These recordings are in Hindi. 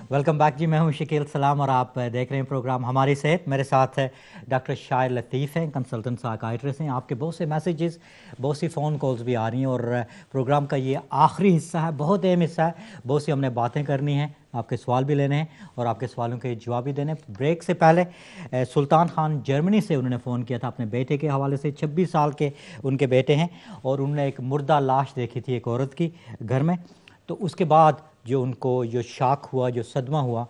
वेलकम बैक जी। मैं हूं शकील सलाम और आप देख रहे हैं प्रोग्राम हमारी सेहत। मेरे साथ है डॉक्टर शायर लतीफ़ हैं, कंसल्टेंट साइकाइट्रिस्ट हैं। आपके बहुत से मैसेजेस, बहुत सी फ़ोन कॉल्स भी आ रही हैं और प्रोग्राम का ये आखिरी हिस्सा है, बहुत अहम हिस्सा है। बहुत सी हमने बातें करनी हैं, आपके सवाल भी लेने हैं और आपके सवालों के जवाब भी देने। ब्रेक से पहले सुल्तान खान जर्मनी से उन्होंने फ़ोन किया था अपने बेटे के हवाले से। 26 साल के उनके बेटे हैं और उन्होंने एक मुर्दा लाश देखी थी एक औरत की घर में। तो उसके बाद जो उनको जो शॉक हुआ, जो सदमा हुआ,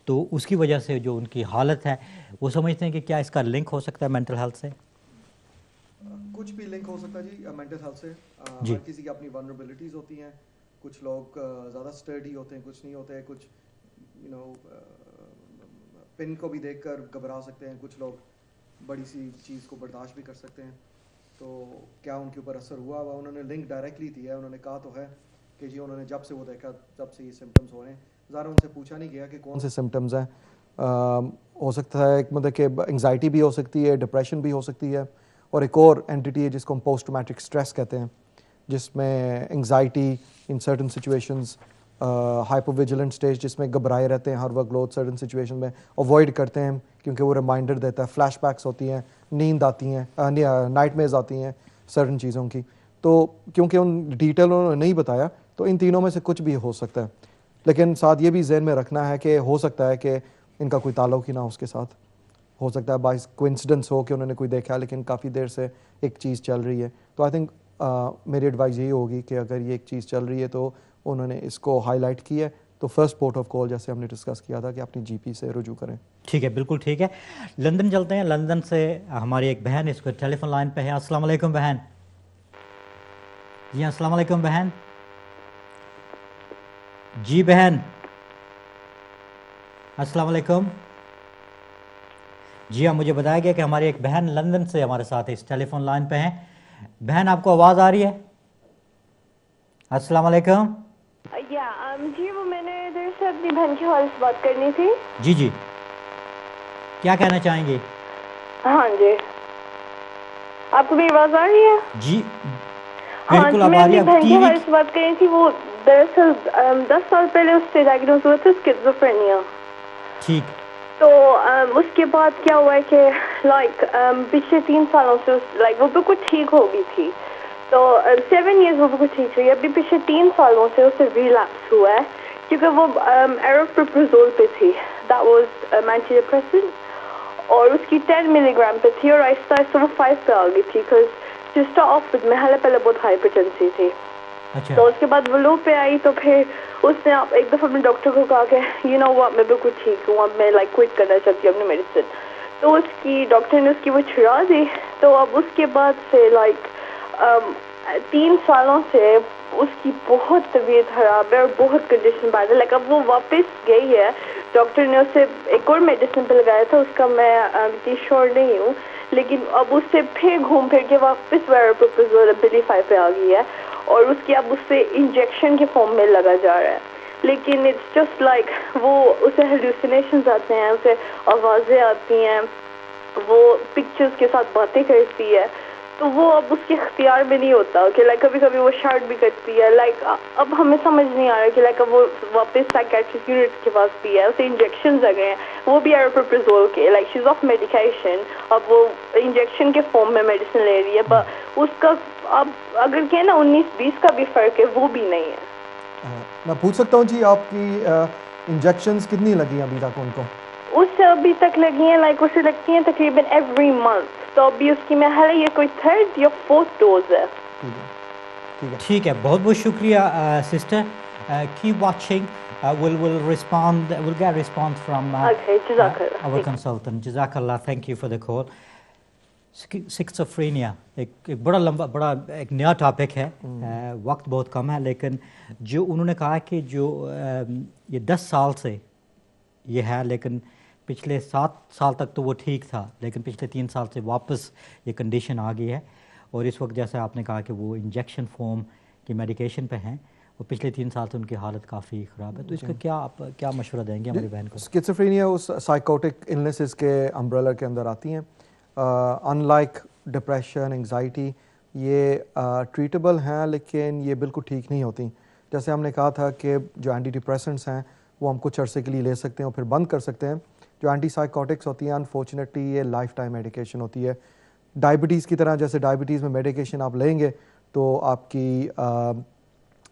तो उसकी वजह से जो उनकी हालत है, वो समझते हैं कि क्या इसका लिंक हो सकता है मेंटल हेल्थ से? कुछ भी लिंक हो सकता है जी मेंटल हेल्थ से। जी। हर किसी की अपनी वनरेबिलिटीज़ होती हैं। कुछ लोग ज़्यादा स्टर्डी होते हैं, कुछ नहीं होते। कुछ यू नो पिन को भी देखकर घबरा सकते हैं। कुछ लोग बड़ी सी चीज़ को बर्दाश्त भी कर सकते हैं। तो क्या उनके ऊपर असर हुआ हुआ, उन्होंने लिंक डायरेक्टली दिया है। उन्होंने कहा तो है कि जी उन्होंने जब से वो देखा तब से ये सिम्टम्स हो रहे हैं। ज़रा उनसे पूछा नहीं गया कि कौन से सिम्टम्स हैं। हो सकता है मतलब कि एंग्जाइटी भी हो सकती है, डिप्रेशन भी हो सकती है, और एक और एंटिटी है जिसको हम पोस्ट ट्रॉमेटिक स्ट्रेस कहते हैं, जिसमें anxiety in certain situations, hypervigilant stage जिसमें घबराए रहते हैं हर वक्त लोग, सर्टन सिचुएशन में अवॉइड करते हैं क्योंकि वो रिमाइंडर देता है। फ्लैशबैक्स होती हैं, नींद आती हैं, नाइटमेयर्स आती हैं सर्टन चीज़ों की। तो क्योंकि उन डिटेल उन्होंने नहीं बताया, तो इन तीनों में से कुछ भी हो सकता है। लेकिन साथ ये भी जहन में रखना है कि हो सकता है कि इनका कोई ताल्लुक ही ना उसके साथ। हो सकता है बाय कोइंसिडेंस हो कि उन्होंने कोई देखा लेकिन काफ़ी देर से एक चीज़ चल रही है। तो आई थिंक मेरी एडवाइस यही होगी कि अगर ये एक चीज़ चल रही है तो उन्होंने इसको हाईलाइट किया है, तो फर्स्ट पोर्ट ऑफ कॉल जैसे हमने डिस्कस किया था कि अपनी जीपी से रुजू करें। ठीक है, बिल्कुल ठीक है। लंदन चलते हैं। लंदन से हमारी एक बहन इसको टेलीफोन लाइन पे है। अस्सलाम वालेकुम बहन। जी अस्सलाम वालेकुम बहन। जी बहन, अस्सलाम वालेकुम। जी हाँ, मुझे बताया गया कि हमारी एक बहन लंदन से हमारे साथ इस टेलीफोन लाइन पे हैं। बहन, आपको आवाज़ आ रही है? अस्सलाम वालेकुम। जी वो मैंने इधर से अपनी बहन की हॉल से बात करनी थी। जी जी, क्या कहना चाहेंगे? हाँ जी, आपको मेरी आवाज़ आ रही है? जी हाँ बिल्कुल, जी, अब मैं आ रही अपनी है। अब बहन की टीवी हॉल से बात करनी थी। वो दरअसल 10 साल पहले उससे डायग्नोज हुआ था स्किज़ोफ्रेनिया। ठीक। तो उसके बाद क्या हुआ है कि पिछले 3 सालों से वो बिल्कुल ठीक हो गई थी। तो 7 ईयर्स वो बिल्कुल ठीक रही। अभी पिछले 3 सालों से उसे रिलैप्स हुआ है क्योंकि वो एरोप्रोप्राज़ोल पे थी। दैट वाज एंटी डिप्रेसेंट, और उसकी 10 मिलीग्राम पे थी और आहिस्ता आहिस्ता वो 5 पे आ गई थी। Because to start of with में पहले बहुत हाइपरटेंसिव थी। अच्छा। तो उसके बाद वो लो पे आई, तो फिर उसने एक दफ़ा अपने डॉक्टर को कहा कि मैं बिल्कुल ठीक हूँ, अब मैं क्विट करना चाहती हूँ अपनी मेडिसिन। तो उसकी डॉक्टर ने उसकी वो छुड़ा दी। तो अब उसके बाद से 3 सालों से उसकी बहुत तबीयत खराब है और बहुत कंडीशन बैड है। अब वो वापस गई है। डॉक्टर ने उसे एक और मेडिसिन पे लगाया था, उसका मैं इतनी श्योर नहीं हूँ, लेकिन अब उससे फिर घूम फिर के वापस एरोप्रोप्राज़ोल एबिलिफाई पे आ गई है और उसकी अब उससे इंजेक्शन के फॉर्म में लगा जा रहा है। लेकिन इट्स जस्ट वो उसे हेलुसिनेशंस आते हैं, उसे आवाज़ें आती हैं, वो पिक्चर्स के साथ बातें करती है। तो वो अब उसके इख्तियार में नहीं होता कि कभी कभी वो शार्ट भी करती है। अब हमें समझ नहीं आ रहा कि अब वो वापस साइकेट्रिस्ट यूनिट के पास भी है, उसे इंजेक्शन लगे हैं, वो भी एरोप्रोप्राज़ोल के। She is of medication. अब वो इंजेक्शन के फॉर्म में मेडिसिन ले रही है, पर उसका अब अगर कहे ना 19-20 का भी फर्क है, वो भी नहीं है। मैं पूछ सकता हूँ जी आपकी इंजेक्शंस कितनी लगी अभी तक उनको? उससे अभी तक लगी हैं उसे लगती हैं तकरीबन एवरी मंथ। तो अभी उसकी में ये कोई 3rd या 4th डोज है। ठीक है, बहुत बहुत शुक्रिया sister. Keep watching. we'll respond, we'll get a response from Okay, Jazakallah. our consultant. Jazakallah, thank you for the call. सिक्सोफ्रेनिया एक बड़ा लंबा, बड़ा एक नया टॉपिक है। वक्त बहुत कम है, लेकिन जो उन्होंने कहा कि जो ये 10 साल से ये है, लेकिन पिछले 7 साल तक तो वो ठीक था, लेकिन पिछले 3 साल से वापस ये कंडीशन आ गई है। और इस वक्त जैसे आपने कहा कि वो इंजेक्शन फॉर्म की मेडिकेशन पे हैं, और पिछले 3 साल से उनकी हालत काफ़ी ख़राब है। तो इसका क्या आप क्या मशवरा देंगे हमारी बहन को? स्किज़ोफ्रेनिया उस साइकोटिक इलनेसेस के अम्ब्रेला के अंदर आती हैं। अनलाइक डिप्रेशन, एंग्जाइटी, ये ट्रीटेबल हैं लेकिन ये बिल्कुल ठीक नहीं होती। जैसे हमने कहा था कि जो एंटी डिप्रेसेंट्स हैं वो हम कुछ अरसे के लिए ले सकते हैं और फिर बंद कर सकते हैं। जो एंटीसाइकोटिक्स होती हैं अनफॉर्चुनेटली ये लाइफ टाइम मेडिकेशन होती है। डायबिटीज़ की तरह, जैसे डायबिटीज़ में मेडिकेशन आप लेंगे तो आपकी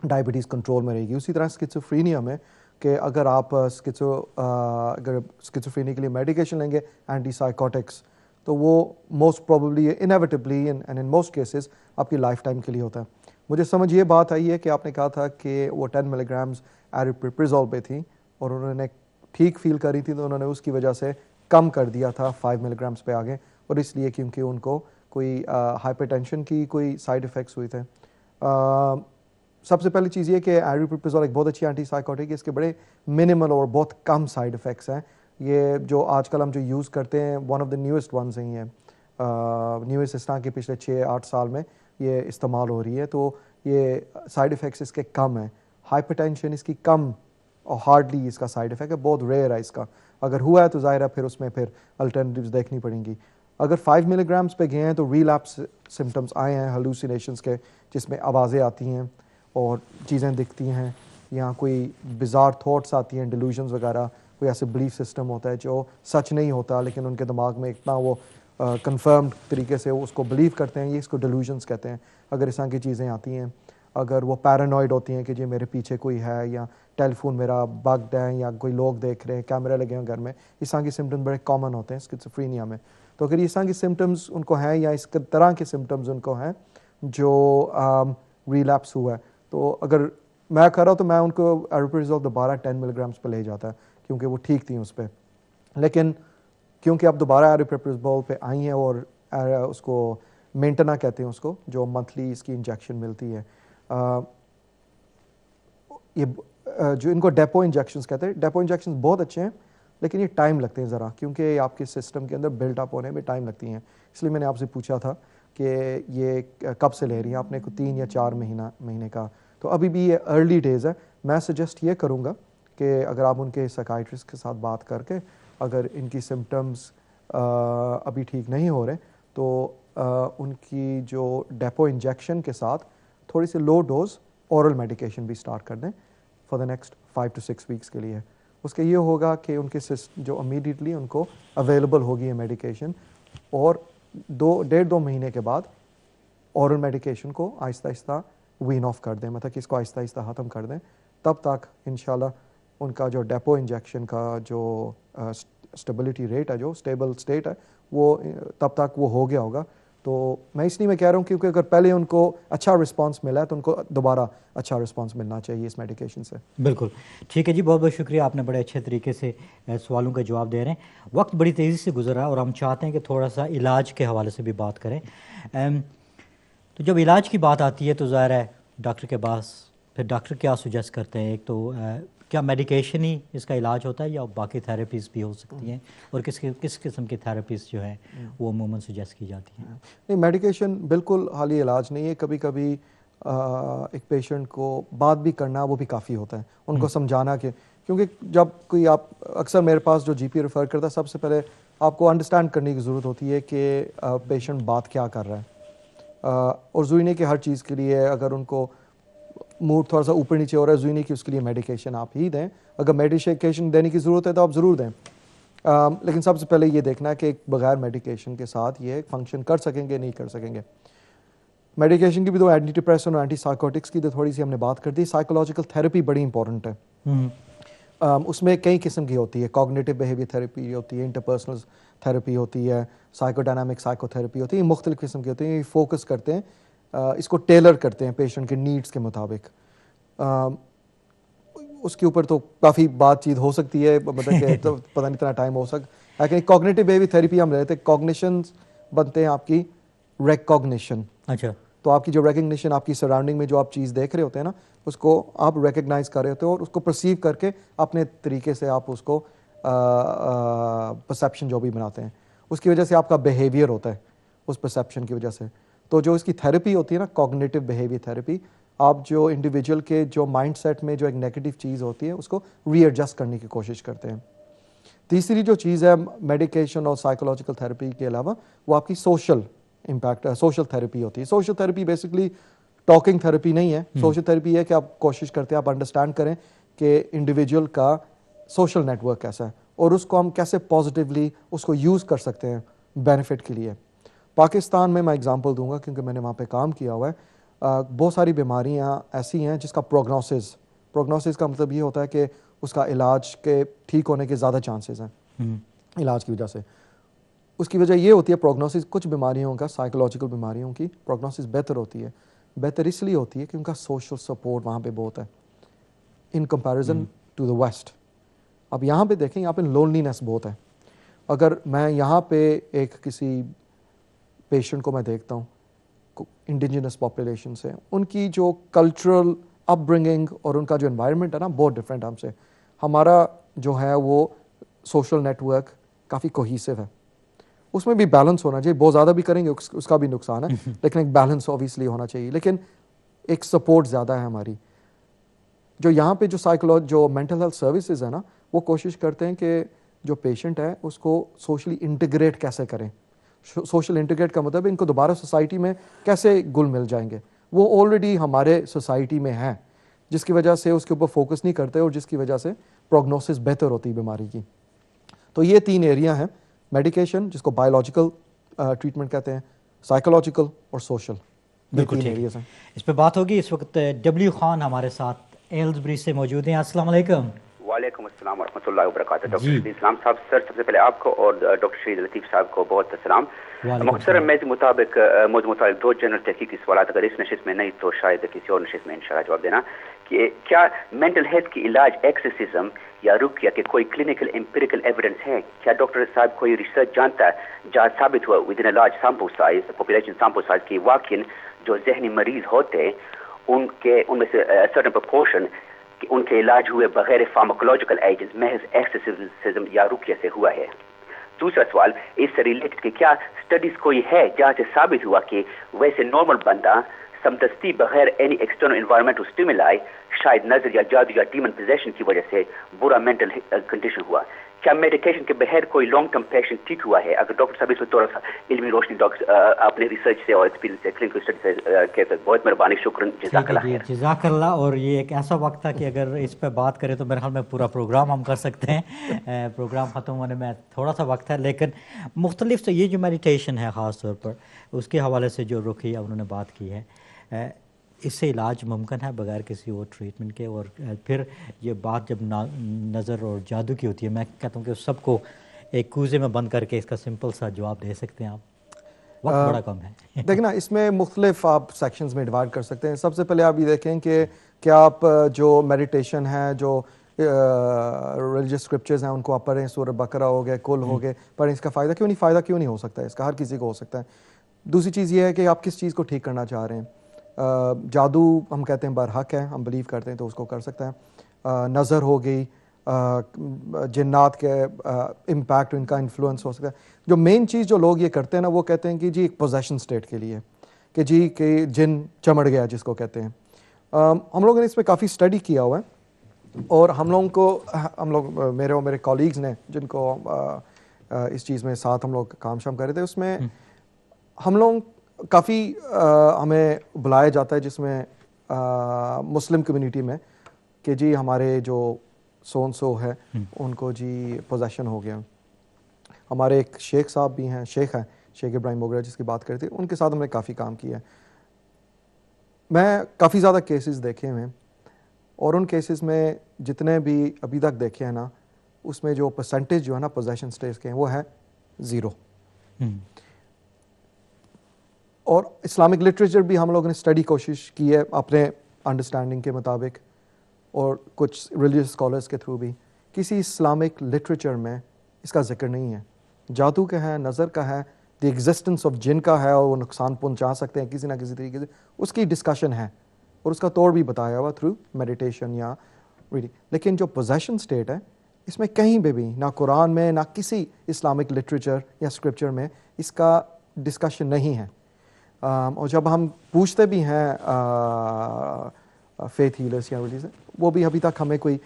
डायबिटीज़ कंट्रोल में रहेगी, उसी तरह स्किज़ोफ्रेनिया में कि अगर आप अगर स्किज़ोफ्रेनिया के लिए मेडिकेशन लेंगे एंटीसाइकोटिक्स, तो वो most probably inevitably and in most cases आपकी लाइफ टाइम के लिए होता है। मुझे समझ ये बात आई है कि आपने कहा था कि वो 10 मिलीग्राम्स एरिप्रिप्रिजोल पे थी और उन्होंने ठीक फील करी थी, तो उन्होंने उसकी वजह से कम कर दिया था 5 मिलीग्राम्स पे आगे, और इसलिए क्योंकि उनको कोई हाइपरटेंशन की कोई साइड इफ़ेक्ट्स हुए थे। सबसे पहली चीज़ ये कि एरिप्रिप्रिजोल एक बहुत अच्छी एंटीसाइकोटिक है, इसके बड़े मिनिमल और बहुत कम साइड इफ़ेक्ट्स हैं। ये जो आजकल हम जो यूज़ करते हैं one of the newest ones हैं, ये न्यूएस्ट इस तरह के पिछले 6-8 साल में ये इस्तेमाल हो रही है, तो ये साइड इफ़ेक्ट्स इसके कम हैं। हाइपरटेंशन इसकी कम और हार्डली इसका साइड इफ़ेक्ट है, बहुत रेयर है इसका। अगर हुआ है तो ज़ाहिर है फिर उसमें फिर अल्टरनेटिव्स देखनी पड़ेंगी। अगर 5 मिलीग्राम्स पे गए हैं तो रिलैप्स सिम्टम्स आए हैं हेलुसिनेशंस के, जिसमें आवाज़ें आती हैं और चीज़ें दिखती हैं, या कोई बिज़ार थॉट्स आती हैं, डिल्यूजन्स वगैरह, कोई ऐसे बिलीफ सिस्टम होता है जो सच नहीं होता लेकिन उनके दिमाग में इतना वो कंफर्म्ड तरीके से वो उसको बिलीव करते हैं, ये इसको डिल्यूजन्स कहते हैं। अगर इस तरह की चीज़ें आती हैं, अगर वो पैरानॉइड होती हैं कि जी मेरे पीछे कोई है, या टेलीफोन मेरा बग्ड है, या कोई लोग देख रहे हैं, कैमरे लगे हैं घर में, इस तरह के सिम्टम्स बड़े कॉमन होते हैं स्किज़ोफ्रेनिया में। तो अगर इस तरह के सिम्टम्स उनको हैं या इस तरह के सिम्टम्स उनको हैं जो रिलैप्स हुआ है, तो अगर मैं कर रहा हूँ तो मैं उनको एरिप्रिप्रिजोल दोबारा 10 मिलीग्राम्स पे ले जाता है, क्योंकि वो ठीक थी उस पर। लेकिन क्योंकि अब दोबारा एरिप्रिप्रिजोल पे आई हैं और उसको मेंटेना कहते हैं उसको, जो मंथली इसकी इंजेक्शन मिलती है, ये जो इनको डेपो इंजेक्शंस कहते हैं। डेपो इंजेक्शंस बहुत अच्छे हैं लेकिन ये टाइम लगते हैं ज़रा, क्योंकि आपके सिस्टम के अंदर बिल्डअप होने में टाइम लगती हैं। इसलिए मैंने आपसे पूछा था कि ये कब से ले रही हैं आपने, को 3 या 4 महीने का, तो अभी भी ये अर्ली डेज़ है। मैं सजेस्ट ये करूँगा कि अगर आप उनके साइकाइट्रिस्ट के साथ बात करके, अगर इनकी सिम्टम्स अभी ठीक नहीं हो रहे तो उनकी जो डेपो इंजेक्शन के साथ थोड़ी सी लो डोज ओरल मेडिकेशन भी स्टार्ट कर दें for the next 5 to 6 weeks के लिए। उसके ये होगा कि उनके जो इमीडिएटली उनको अवेलेबल होगी ये मेडिकेशन, और 1.5-2 महीने के बाद ओरल मेडिकेशन को आहिस्ता आहिस्ता वीन ऑफ कर दें, मतलब कि इसको आहिस्ता आहिस्ता ख़त्म कर दें। तब तक इंशाल्लाह उनका जो डेपो इंजेक्शन का जो स्टेबिलिटी रेट है, जो स्टेबल स्टेट है, वो तब तक वो हो गया होगा। तो मैं इसलिए मैं कह रहा हूँ क्योंकि अगर पहले उनको अच्छा रिस्पांस मिला है तो उनको दोबारा अच्छा रिस्पांस मिलना चाहिए इस मेडिकेशन से। बिल्कुल ठीक है जी, बहुत बहुत शुक्रिया, आपने बड़े अच्छे तरीके से सवालों का जवाब दे रहे हैं। वक्त बड़ी तेज़ी से गुजर रहा है और हम चाहते हैं कि थोड़ा सा इलाज के हवाले से भी बात करें। तो जब इलाज की बात आती है तो ज़ाहिर है डॉक्टर के पास, फिर डॉक्टर क्या सुजेस्ट करते हैं, एक तो क्या मेडिकेशन ही इसका इलाज होता है या बाकी थेरेपीज़ भी हो सकती हैं, और किस किस्म की थेरेपीज़ जो है वो अमूमन सुजेस्ट की जाती हैं? नहीं, मेडिकेशन बिल्कुल हाली इलाज नहीं है। कभी कभी एक पेशेंट को बात भी करना वो भी काफ़ी होता है, उनको समझाना कि, क्योंकि जब कोई आप अक्सर मेरे पास जो जीपी रेफ़र करता है, सबसे पहले आपको अंडरस्टैंड करने की ज़रूरत होती है कि पेशेंट बात क्या कर रहा है। और ज़रूरी नहीं कि हर चीज़ के लिए अगर उनको मूड थोड़ा सा ऊपर नीचे हो रहा है, ज़रूरी नहीं कि उसके लिए मेडिकेशन आप ही दें। अगर मेडिकेशन देने की ज़रूरत है तो आप ज़रूर दें, लेकिन सबसे पहले ये देखना है कि बगैर मेडिकेशन के साथ ये फंक्शन कर सकेंगे नहीं कर सकेंगे। मेडिकेशन की भी तो एंटी डिप्रेशन और एंटी साइकोटिक्स की तो थोड़ी सी हमने बात कर दी। साइकोलॉजिकल थेरेपी बड़ी इंपॉर्टेंट है। उसमें कई किस्म की होती है, कॉग्निटिव बिहेवियर थेरेपी होती है, इंटरपर्सनल थेरेपी होती है, साइकोडायनामिक साइकोथेरेपी होती है, मुख्तलिफ किस्म की होती है। ये फोकस करते हैं, इसको टेलर करते हैं पेशेंट के नीड्स के मुताबिक। उसके ऊपर तो काफ़ी बातचीत हो सकती है, मतलब कि तो पता नहीं इतना टाइम हो सकता। लेकिन कॉग्निटिव बिहेवियर थेरेपी हम लेते हैं, कॉग्निशन बनते हैं आपकी रिकॉग्निशन। अच्छा, तो आपकी जो रिकग्निशन, आपकी सराउंडिंग में जो आप चीज़ देख रहे होते हैं ना, उसको आप रिकग्नाइज कर रहे होते हो और उसको परसीव करके अपने तरीके से आप उसको परसेप्शन जो भी बनाते हैं, उसकी वजह से आपका बिहेवियर होता है उस परसेप्शन की वजह से। तो जो इसकी थेरेपी होती है ना, कॉग्निटिव बिहेवियर थेरेपी, आप जो इंडिविजुअल के जो माइंडसेट में जो एक नेगेटिव चीज़ होती है उसको रीएडजस्ट करने की कोशिश करते हैं। तीसरी जो चीज़ है मेडिकेशन और साइकोलॉजिकल थेरेपी के अलावा, वो आपकी सोशल इम्पैक्ट, सोशल थेरेपी होती है। Social therapy basically talking therapy नहीं है। सोशल थेरेपी है कि आप कोशिश करते हैं आप अंडरस्टैंड करें कि इंडिविजुअल का सोशल नेटवर्क कैसा है और उसको हम कैसे पॉजिटिवली उसको यूज़ कर सकते हैं बेनिफिट के लिए। पाकिस्तान में मैं एग्जांपल दूंगा क्योंकि मैंने वहाँ पे काम किया हुआ है। बहुत सारी बीमारियाँ ऐसी हैं जिसका प्रोग्नोसिस का मतलब ये होता है कि उसका इलाज के ठीक होने के ज़्यादा चांसेस हैं इलाज की वजह से। उसकी वजह ये होती है प्रोग्नोसिस, कुछ बीमारियों का, साइकोलॉजिकल बीमारियों की प्रोग्नोसिस बेहतर होती है। बेहतर इसलिए होती है कि उनका सोशल सपोर्ट वहाँ पे बहुत है in comparison to the west. अब यहाँ पे देखें, यहाँ पे लोनलीनेस बहुत है। अगर मैं यहाँ पे एक किसी पेशेंट को मैं देखता हूँ इंडिजिनस पॉपुलेशन से, उनकी जो कल्चरल अपब्रिंगिंग और उनका जो एनवायरनमेंट है ना बहुत डिफरेंट हमसे। हमारा जो है वो सोशल नेटवर्क काफ़ी कोहीसिव है, उसमें भी बैलेंस होना चाहिए। बहुत ज़्यादा भी करेंगे उसका भी नुकसान है, लेकिन एक बैलेंस ऑब्वियसली होना चाहिए। लेकिन एक सपोर्ट ज़्यादा है हमारी। जो यहाँ पे जो मेंटल हेल्थ सर्विसेज है ना, वो कोशिश करते हैं कि जो पेशेंट है उसको सोशली इंटीग्रेट कैसे करें। सोशल इंटीग्रेट का मतलब इनको दोबारा सोसाइटी में कैसे घुल मिल जाएंगे। वो ऑलरेडी हमारे सोसाइटी में है, जिसकी वजह से उसके ऊपर फोकस नहीं करते और जिसकी वजह से प्रोग्नोसिस बेहतर होती है बीमारी की। तो ये 3 एरिया हैं, मेडिकेशन जिसको बायोलॉजिकल ट्रीटमेंट कहते हैं, साइकोलॉजिकल और सोशल। बिल्कुल ठीक है, इस पे बात होगी। इस वक्त डब्ल्यू खान हमारे साथ एल्सब्री से मौजूद हैं। अस्सलाम वालेकुम। वालेकुम अस्सलाम वरहमतुल्लाहि वबरकातुहू। डॉक्टर शहीद इस्लाम साहब सर, सबसे पहले आपको और डॉक्टर शहीद लतीफ़ साहब को बहुत सलाम। मुख्तरम मैं मुताबिक 2 जनरल तहकीकी सवाल, अगर इस नशिस्त में नहीं तो शायद किसी और नशिस्त में इंशाल्लाह जवाब देना कि क्या मेंटल हेल्थ की इलाज एक्सरसिज्म या रुकिया के कोई क्लिनिकल एम्पिरिकल एविडेंस है? क्या डॉक्टर साहब कोई रिसर्च जानता है जहाँ साबित हुआ with in a large sample size, population sample size की वाकई जो जहनी मरीज होते हैं उनमें से सर्टेन प्रोपोर्शन कि उनके इलाज हुए बगैर फार्माकोलॉजिकल एजेंट्स महज एक्सरसिज्म या रुकिया से हुआ है? दूसरा सवाल इससे रिलेटेड कि क्या स्टडीज कोई है जहाँ से साबित हुआ कि वैसे नॉर्मल बंदा समदस्ती बगैर एनी एक्सटर्नल एनवायरमेंटल स्टिमुलाई शायद नजर या जादू या डीमन पोजेशन की वजह से बुरा मेंटल कंडीशन हुआ? क्या मेडिकेशन के बगैर कोई लॉन्ग टर्म पेशेंट ठीक हुआ है? अगर डॉक्टर साहब इसमें थोड़ा सा इल्मी रोशनी अपने रिसर्च से और एक्सपीरियंस से क्लिनिकल स्टडी से कहते हैं, बहुत मेहरबानी, शुक्रिया, जज़ाकल्लाह। और ये एक ऐसा वक्त था कि अगर इस पर बात करें तो मेरे ख्याल में पूरा प्रोग्राम हम कर सकते हैं। प्रोग्राम ख़त्म होने में थोड़ा सा वक्त है, लेकिन मुख्तलिफ से ये जो मेडिटेशन है ख़ास तौर पर उसके हवाले से जो रुकिया उन्होंने बात की है, इससे इलाज मुमकिन है बगैर किसी और ट्रीटमेंट के। और फिर ये बात जब नज़र और जादू की होती है, मैं कहता हूँ कि सबको एक कूजे में बंद करके इसका सिंपल सा जवाब दे सकते हैं आप, वक्त बड़ा कम है। देखिए ना, इसमें मुख्तलिफ आप सेक्शंस में डिवाइड कर सकते हैं। सबसे पहले आप ये देखें कि क्या आप जो मेडिटेशन है, जो रिलीजियस स्क्रिप्चर्स हैं उनको आप पढ़ें, सूरह बकरा हो गए, कुल हो गए, पढ़ें। इसका फ़ायदा क्यों नहीं हो सकता है? इसका हर किसी को हो सकता है। दूसरी चीज़ ये है कि आप किस चीज़ को ठीक करना चाह रहे हैं। जादू हम कहते हैं बरहक है, हम बिलीव करते हैं तो उसको कर सकते हैं। नज़र हो गई, जिन्नात के इम्पैक्ट, इनका इन्फ्लुएंस हो सकता है। जो मेन चीज़ जो लोग ये करते हैं ना, वो कहते हैं कि जी एक पोजेशन स्टेट के लिए कि जी कि जिन चमड़ गया जिसको कहते हैं। हम लोगों ने इस पर काफ़ी स्टडी किया हुआ है और हम लोग मेरे और मेरे कॉलीग्स ने जिनको इस चीज़ में साथ हम लोग काम शाम कर रहे थे, उसमें हम लोग काफ़ी हमें बुलाया जाता है जिसमें मुस्लिम कम्युनिटी में कि जी हमारे जो सो है उनको जी पोजेशन हो गया। हमारे एक शेख साहब भी हैं, शेख इब्राहिम मोगरा जिसकी बात करते थे, उनके साथ हमने काफ़ी काम किया है। मैं काफ़ी ज़्यादा केसेस देखे हैं और उन केसेस में जितने भी अभी तक देखे हैं ना, उसमें जो परसेंटेज जो है ना पोजेशन स्टेज के हैं वो है 0। और इस्लामिक लिटरेचर भी हम लोगों ने स्टडी कोशिश की है अपने अंडरस्टैंडिंग के मुताबिक और कुछ रिलीजियस स्कॉलर्स के थ्रू भी। किसी इस्लामिक लिटरेचर में इसका जिक्र नहीं है। जादू का है, नज़र का है, द एग्जिस्टेंस ऑफ जिन का है और वो नुकसान पहुंचा सकते हैं किसी ना किसी तरीके से, उसकी डिस्कशन है और उसका तौर भी बताया हुआ थ्रू मेडिटेशन या रीडिंग। लेकिन जो पोजेशन स्टेट है, इसमें कहीं पे भी ना कुरान में ना किसी इस्लामिक लिटरेचर या स्क्रिप्चर में इसका डिस्कशन नहीं है। और जब हम पूछते भी हैं फेथ हीलर्स या रिलीजन, वो भी अभी तक हमें कोई,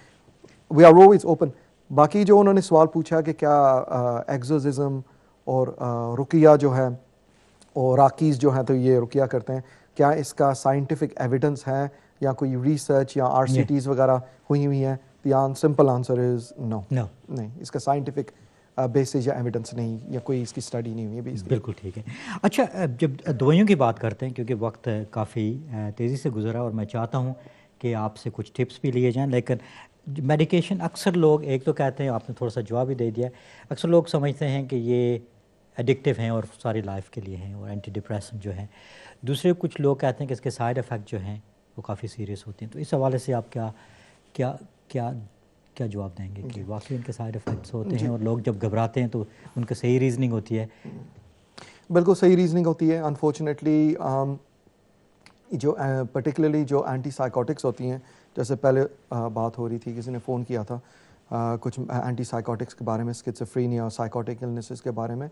वी आर ऑलवेज ओपन। बाकी जो उन्होंने सवाल पूछा कि क्या एक्सोर्सिज्म और रुकिया जो है और राकीज़ जो हैं तो ये रुकिया करते हैं, क्या इसका साइंटिफिक एविडेंस है या कोई रिसर्च या RCTs वगैरह हुई हैं? The simple answer is no. No, नहीं, इसका साइंटिफिक बेसिस या एविडेंस नहीं, या कोई इसकी स्टडी नहीं हुई अभी इसकी। बिल्कुल ठीक है। अच्छा, जब दवाइयों की बात करते हैं, क्योंकि वक्त काफ़ी तेज़ी से गुजरा और मैं चाहता हूँ कि आपसे कुछ टिप्स भी लिए जाएं, लेकिन मेडिकेशन अक्सर लोग, एक तो कहते हैं, आपने थोड़ा सा जवाब भी दे दिया, अक्सर लोग समझते हैं कि ये एडिक्टिव हैं और सारी लाइफ के लिए हैं और एंटी डिप्रेसेंट जो हैं। दूसरे कुछ लोग कहते हैं कि इसके साइड इफ़ेक्ट जो हैं वो काफ़ी सीरियस होते हैं। तो इस हवाले से आप क्या क्या क्या क्या जवाब देंगे कि वाकई इनके साइड इफ़ेक्ट्स होते हैं और लोग जब घबराते हैं तो उनकी सही रीजनिंग होती है? बिल्कुल सही रीजनिंग होती है। अनफॉर्चुनेटली जो पर्टिकुलरली जो एंटी साइकोटिक्स होती हैं, जैसे पहले बात हो रही थी, किसी ने फ़ोन किया था कुछ एंटी साइकोटिक्स के बारे में, स्किज़ोफ्रेनिया और साइकोटिक इलनेसेस के बारे में,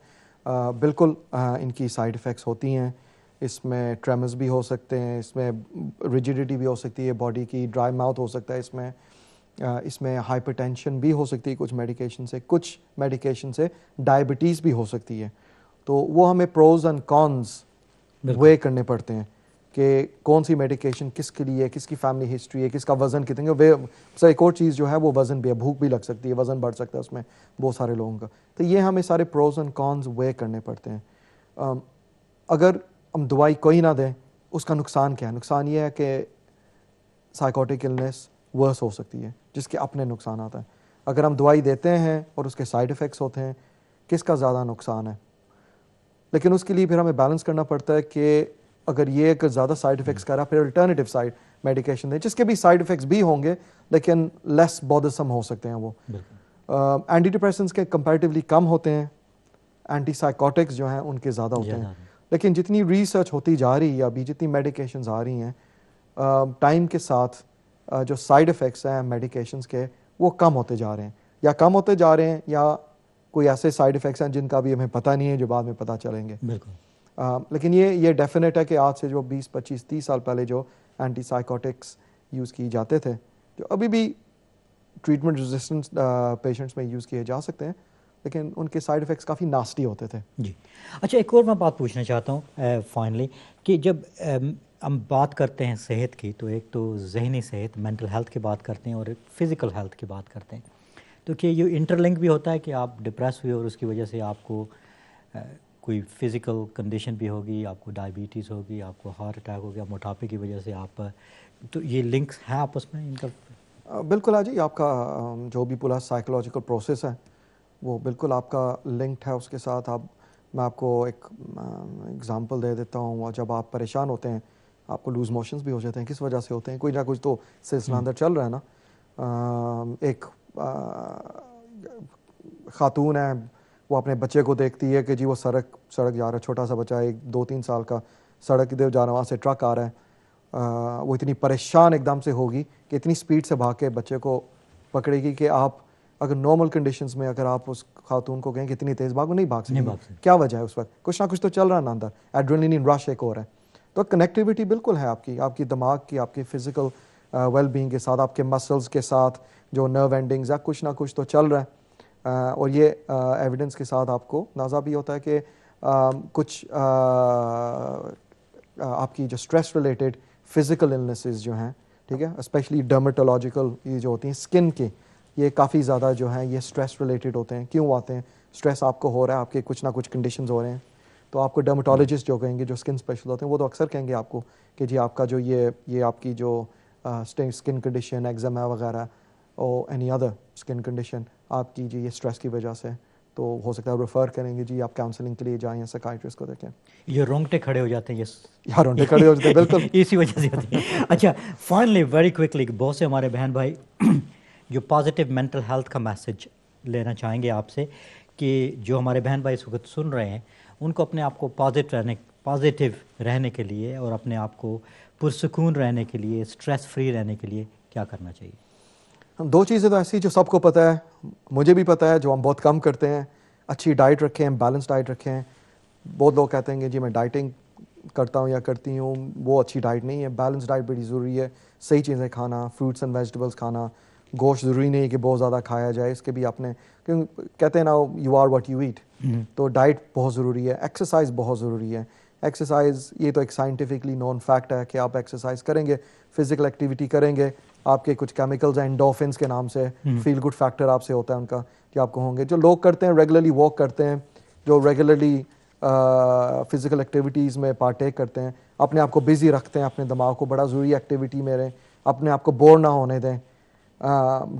बिल्कुल इनकी साइड इफ़ेक्ट्स होती हैं। इसमें ट्रेमर्स भी हो सकते हैं, इसमें रिजिडिटी भी हो सकती है बॉडी की, ड्राई माउथ हो सकता है इसमें हाइपरटेंशन भी हो सकती है कुछ मेडिकेशन से, डायबिटीज़ भी हो सकती है। तो वो हमें प्रोज एंड कॉन्स वे करने पड़ते हैं कि कौन सी मेडिकेशन किसके लिए, किसकी फैमिली हिस्ट्री है, किसका वज़न कितने, वे सर एक और चीज़ जो है वो वज़न भी है, भूख भी लग सकती है, वज़न बढ़ सकता है उसमें बहुत सारे लोगों का। तो ये हमें सारे प्रोज एंड कॉन्स वे करने पड़ते हैं। अगर हम दवाई कोई ना दें, उसका नुकसान क्या है? नुकसान ये है कि साइकोटिक इलनेस वर्स हो सकती है, जिसके अपने नुकसान आता है। अगर हम दवाई देते हैं और उसके साइड इफ़ेक्ट्स होते हैं, किसका ज़्यादा नुकसान है? लेकिन उसके लिए फिर हमें बैलेंस करना पड़ता है कि अगर ये एक ज़्यादा साइड इफ़ेक्ट्स कर रहा, फिर अल्टरनेटिव साइड मेडिकेशन दें, जिसके भी साइड इफ़ेक्ट्स भी होंगे लेकिन लेस बॉदरसम हो सकते हैं वो। एंटी डिप्रेसेंट्स के कंपैरेटिवली कम होते हैं, एंटी साइकोटिक्स जो हैं उनके ज़्यादा होते हैं। लेकिन जितनी रिसर्च होती जा रही है अभी, जितनी मेडिकेशंस आ रही हैं, टाइम के साथ जो साइड इफ़ेक्ट्स हैं मेडिकेशंस के, वो कम होते जा रहे हैं, या कोई ऐसे साइड इफ़ेक्ट्स हैं जिनका भी हमें पता नहीं है, जो बाद में पता चलेंगे। बिल्कुल। लेकिन ये डेफिनेट है कि आज से जो 20, 25, 30 साल पहले जो एंटी साइकोटिक्स यूज़ किए जाते थे, जो अभी भी ट्रीटमेंट रेजिस्टेंट पेशेंट्स में यूज़ किए जा सकते हैं, लेकिन उनके साइड इफ़ेक्ट्स काफ़ी नास्टी होते थे। जी। अच्छा, एक और मैं बात पूछना चाहता हूँ फाइनली, कि जब हम बात करते हैं सेहत की, तो एक तो जहनी सेहत, मेंटल हेल्थ की बात करते हैं, और फिज़िकल हेल्थ की बात करते हैं। तो क्या ये इंटरलिंक भी होता है कि आप डिप्रेस हुए और उसकी वजह से आपको कोई फ़िज़िकल कंडीशन भी होगी, आपको डायबिटीज़ होगी, आपको हार्ट अटैक हो गया, मोटापे की वजह से आप, तो ये लिंक्स हैं आपस में इनका? बिल्कुल है जी। आपका जो भी पूरा साइकोलॉजिकल प्रोसेस है वो बिल्कुल आपका लिंक्ड है उसके साथ। मैं आपको एक एग्जांपल दे देता हूँ। जब आप परेशान होते हैं, आपको लूज़ मोशंस भी हो जाते हैं, किस वजह से होते हैं? कोई ना कुछ तो सिलसिला अंदर चल रहा है ना। एक खातून है, वो अपने बच्चे को देखती है कि जी वो सड़क जा रहा है, छोटा सा बच्चा है, 2-3 साल का, सड़क इधर जा रहा है, वहाँ से ट्रक आ रहा है। वो इतनी परेशान एकदम से होगी कि इतनी स्पीड से भाग के बच्चे को पकड़ेगी कि आप अगर नॉर्मल कंडीशंस में अगर आप उस खातून को कहें कि इतनी तेज़ भागो, नहीं भाग सकती। क्या वजह है? उस वक्त कुछ ना कुछ तो चल रहा है ना अंदर, एड्रेनलिन रश एक और है। तो कनेक्टिविटी बिल्कुल है आपकी दिमाग की, आपकी फ़िज़िकल वेलबींग के साथ, आपके मसल्स के साथ, जो नर्व एंडिंग्स है, कुछ ना कुछ तो चल रहा है। और ये एविडेंस के साथ आपको अंदाज़ा भी होता है कि कुछ आपकी जो स्ट्रेस रिलेटेड फ़िज़िकल इलनेसेस जो हैं, ठीक है, स्पेशली डर्मेटोलॉजिकल, ये जो होती हैं स्किन की, ये काफ़ी ज़्यादा जो हैं ये स्ट्रेस रिलेटेड होते हैं। क्यों आते हैं? स्ट्रेस आपको हो रहा है, आपके कुछ ना कुछ कंडीशंस हो रहे हैं, तो आपको डर्मेटोलॉजिस्ट जो कहेंगे, जो स्किन स्पेशलिस्ट होते हैं, वो तो अक्सर कहेंगे आपको कि जी आपका जो ये आपकी जो स्किन कंडीशन, एक्जिमा वगैरह और एनी अदर स्किन कंडीशन आपकी जी ये स्ट्रेस की वजह से, तो हो सकता है रेफ़र करेंगे जी आप काउंसलिंग के लिए जाएं या साइकियाट्रिस्ट को देखें। ये रोंगटे खड़े हो जाते हैं, यार रोंगटे खड़े हो जाते हैं, बिल्कुल इसी वजह से होती है। अच्छा, फाइनली वेरी क्विकली, बहुत से हमारे बहन भाई जो पॉजिटिव मेंटल हेल्थ का मैसेज लेना चाहेंगे आपसे, कि जो हमारे बहन भाई इस वक्त सुन रहे हैं, उनको अपने आप को पॉजिटिव रहने के लिए और अपने आप को पुरसुकून रहने के लिए, स्ट्रेस फ्री रहने के लिए क्या करना चाहिए? दो चीज़ें तो ऐसी जो सबको पता है, मुझे भी पता है, जो हम बहुत कम करते हैं। अच्छी डाइट रखें, बैलेंस डाइट रखें। बहुत लोग कहते हैं कि जी मैं डाइटिंग करता हूँ या करती हूँ, वो अच्छी डाइट नहीं है। बैलेंस डाइट बड़ी ज़रूरी है। सही चीज़ें खाना, फ्रूट्स एंड वेजिटेबल्स खाना, गोश्त ज़रूरी नहीं है कि बहुत ज़्यादा खाया जाए, इसके भी आपने, क्योंकि कहते हैं ना you are what you eat, तो डाइट बहुत ज़रूरी है। एक्सरसाइज बहुत ज़रूरी है। एक्सरसाइज ये तो एक साइंटिफिकली नोन फैक्ट है कि आप एक्सरसाइज करेंगे, फिजिकल एक्टिविटी करेंगे, आपके कुछ केमिकल्स हैं एंडोफिन्स के नाम से, फील गुड फैक्टर आपसे होता है उनका कि आपको होंगे। जो लोग करते हैं रेगुलरली वॉक करते हैं, जो रेगुलरली फिजिकल एक्टिविटीज़ में पार्टेक करते हैं, अपने आप को बिजी रखते हैं, अपने दिमाग को बड़ा ज़रूरी एक्टिविटी में रहें, अपने आप को बोर ना होने दें,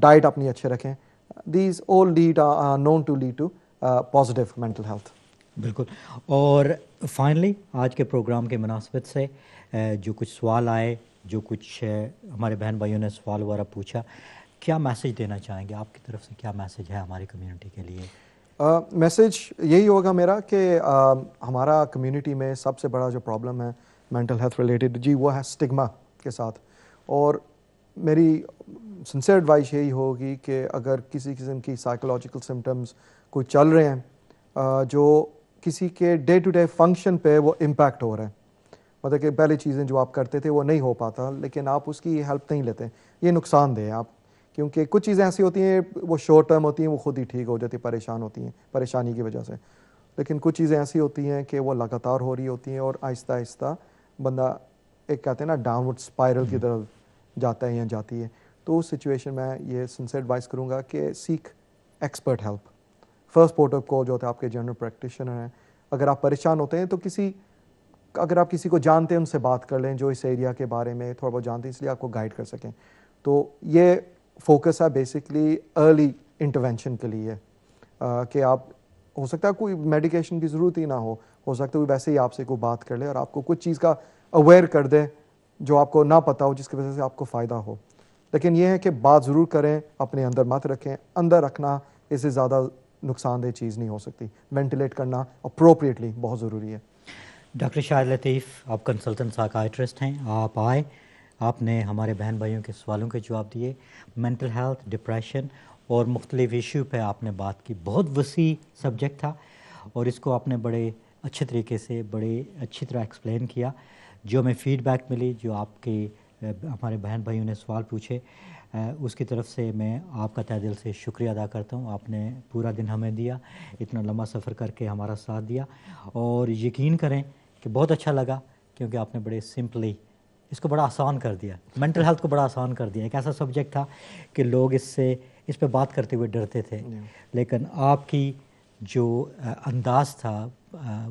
डाइट अपनी अच्छे रखें। These all lead known to lead to positive mental health. बिल्कुल। और फाइनली आज के प्रोग्राम के मुनासबत से जो कुछ सवाल आए, जो कुछ हमारे बहन भाइयों ने सवाल वगैरह पूछा, क्या मैसेज देना चाहेंगे? आपकी तरफ से क्या मैसेज है हमारी कम्युनिटी के लिए? मैसेज यही होगा मेरा कि हमारा कम्युनिटी में सबसे बड़ा जो प्रॉब्लम है मेंटल हेल्थ रिलेटेड जी, वो है स्टिग्मा के साथ। और मेरी सिंसियर एडवाइस यही होगी कि अगर किसी किस्म की साइकोलॉजिकल सिम्टम्स कोई चल रहे हैं जो किसी के डे टू डे फंक्शन पे वो इम्पैक्ट हो रहे हैं, मतलब कि पहले चीज़ें जो आप करते थे वो नहीं हो पाता, लेकिन आप उसकी हेल्प नहीं लेते, ये नुकसानदेह है आप। क्योंकि कुछ चीज़ें ऐसी होती हैं वो शॉर्ट टर्म होती हैं, वो खुद ही ठीक हो जाती, परेशान होती हैं परेशानी की वजह से। लेकिन कुछ चीज़ें ऐसी होती हैं कि वो लगातार हो रही होती हैं और आहिस्ता आहिस्ता बंदा एक कहते हैं ना डाउनवर्ड स्पाइरल की तरफ जाता है या जाती है। तो उस सिचुएशन में ये सिंसियर एडवाइस करूँगा कि सीख expert help. First port of call जो होता है आपके जनरल प्रैक्टिशनर हैं। अगर आप परेशान होते हैं तो अगर आप किसी को जानते हैं उनसे बात कर लें जो इस एरिया के बारे में थोड़ा बहुत जानते हैं, इसलिए आपको गाइड कर सकें। तो ये फोकस है बेसिकली अर्ली इंटरवेंशन के लिए कि आप हो सकता है कोई मेडिकेशन की ज़रूरत ही ना हो सकता है वैसे ही आपसे कोई बात कर ले और आपको कुछ चीज़ का अवेयर कर दे जो आपको ना पता हो, जिसकी वजह से आपको फ़ायदा हो। लेकिन यह है कि बात ज़रूर करें, अपने अंदर मत रखें। अंदर रखना इससे ज़्यादा नुकसानदेह चीज़ नहीं हो सकती। वेंटिलेट करना अप्रोप्रिएटली बहुत ज़रूरी है। डॉक्टर शाहिद लतीफ़, आप कंसल्टेंट साइकाइट्रिस्ट हैं, आप आए, आपने हमारे बहन भाइयों के सवालों के जवाब दिए। मेंटल हेल्थ, डिप्रेशन और मुख्तलिफ इशू पे आपने बात की। बहुत वसी सब्जेक्ट था और इसको आपने बड़े अच्छे तरीके से, बड़े अच्छी तरह एक्सप्लेन किया। जो हमें फ़ीडबैक मिली, जो आपके हमारे बहन भाइयों ने सवाल पूछे, उसकी तरफ से मैं आपका तहे दिल से शुक्रिया अदा करता हूँ। आपने पूरा दिन हमें दिया, इतना लंबा सफ़र करके हमारा साथ दिया और यकीन करें कि बहुत अच्छा लगा क्योंकि आपने बड़े सिंपली इसको बड़ा आसान कर दिया। मेंटल हेल्थ को बड़ा आसान कर दिया। एक ऐसा सब्जेक्ट था कि लोग इस पे बात करते हुए डरते थे, लेकिन आपकी जो अंदाज़ था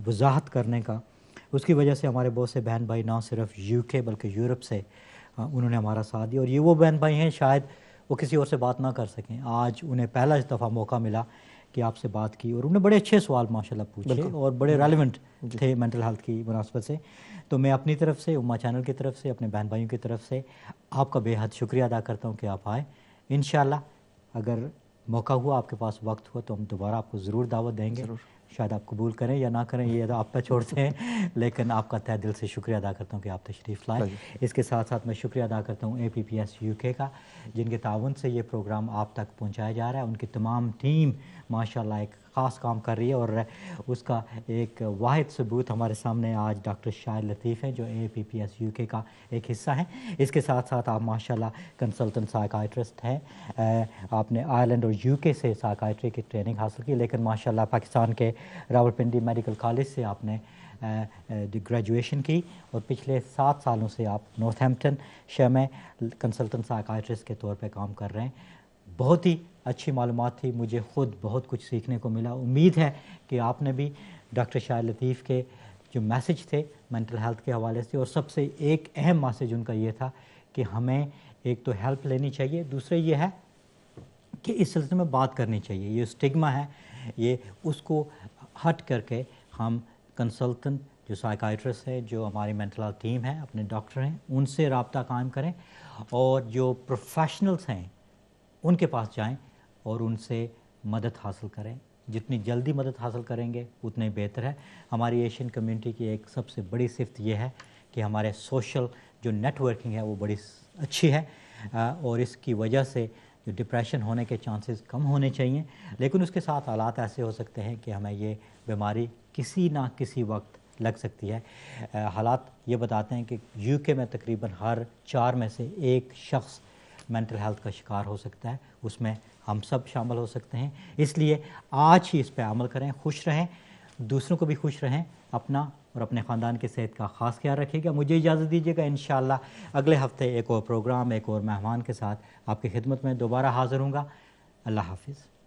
वजाहत करने का, उसकी वजह से हमारे बहुत से बहन भाई ना सिर्फ यूके बल्कि यूरोप से उन्होंने हमारा साथ दिया। और ये वो बहन भाई हैं शायद वो किसी और से बात ना कर सकें, आज उन्हें पहला दफ़ा मौका मिला कि आपसे बात की और उन्होंने बड़े अच्छे सवाल माशाल्लाह पूछे और बड़े रेलेवेंट थे मेंटल हेल्थ की मुनासबत से। तो मैं अपनी तरफ से, उम्मा चैनल की तरफ से, अपने बहन भाइयों की तरफ से आपका बेहद शुक्रिया अदा करता हूँ कि आप आए। इंशाल्लाह अगर मौका हुआ, आपके पास वक्त हुआ, तो हम दोबारा आपको ज़रूर दावत देंगे। शायद आप कबूल करें या ना करें, ये तो आप पे छोड़ते हैं, लेकिन आपका तहे दिल से शुक्रिया अदा करता हूँ कि आप तशरीफ़ लाए। इसके साथ साथ मैं शुक्रिया अदा करता हूँ APPS UK का, जिनके ताउन से ये प्रोग्राम आप तक पहुँचाया जा रहा है। उनकी तमाम टीम माशाल्लाह एक ख़ास काम कर रही है और उसका एक वाहिद सबूत हमारे सामने आज डॉक्टर शाहिद लतीफ़ हैं जो APPS UK का एक हिस्सा हैं। इसके साथ साथ आप माशाल्लाह कंसल्टेंट साइकाइट्रिस्ट हैं। आपने आयरलैंड और UK से साइकाइट्री की ट्रेनिंग हासिल की, लेकिन माशाल्लाह पाकिस्तान के रावलपिंडी मेडिकल कॉलेज से आपने ग्रेजुएशन की और पिछले 7 सालों से आप नॉर्थहैम्पटन शहर में कंसल्टेंट साइकाइट्रिस्ट के तौर पे काम कर रहे हैं। बहुत ही अच्छी मालूमात थी, मुझे ख़ुद बहुत कुछ सीखने को मिला। उम्मीद है कि आपने भी डॉक्टर शाहिद लतीफ़ के जो मैसेज थे मेंटल हेल्थ के हवाले से, और सबसे एक अहम मैसेज उनका ये था कि हमें एक तो हेल्प लेनी चाहिए, दूसरा ये है कि इस सिलसिले में बात करनी चाहिए। ये स्टिग्मा है, ये उसको हट करके हम कंसल्टेंट जो साइकाइट्रिस्ट है, जो हमारी मेंटल हेल्थ टीम है, अपने डॉक्टर हैं, उनसे रब्ता कायम करें और जो प्रोफेशनल्स हैं उनके पास जाएं और उनसे मदद हासिल करें। जितनी जल्दी मदद हासिल करेंगे उतने ही बेहतर है। हमारी एशियन कम्युनिटी की एक सबसे बड़ी सिफ्त ये है कि हमारे सोशल जो नेटवर्किंग है वो बड़ी अच्छी है और इसकी वजह से जो डिप्रेशन होने के चांसेस कम होने चाहिए। लेकिन उसके साथ हालात ऐसे हो सकते हैं कि हमें ये बीमारी किसी ना किसी वक्त लग सकती है। हालात ये बताते हैं कि UK में तकरीबन हर 4 में से 1 शख्स मेंटल हेल्थ का शिकार हो सकता है, उसमें हम सब शामिल हो सकते हैं। इसलिए आज ही इस पर अमल करें, खुश रहें, दूसरों को भी खुश रहें, अपना और और अपने ख़ानदान की सेहत का ख़ास ख्याल रखिएगा। मुझे इजाज़त दीजिएगा। इंशाअल्लाह अगले हफ्ते एक और प्रोग्राम, एक और मेहमान के साथ आपकी खिदमत में दोबारा हाज़िर हूँगा। अल्लाह हाफ़िज़।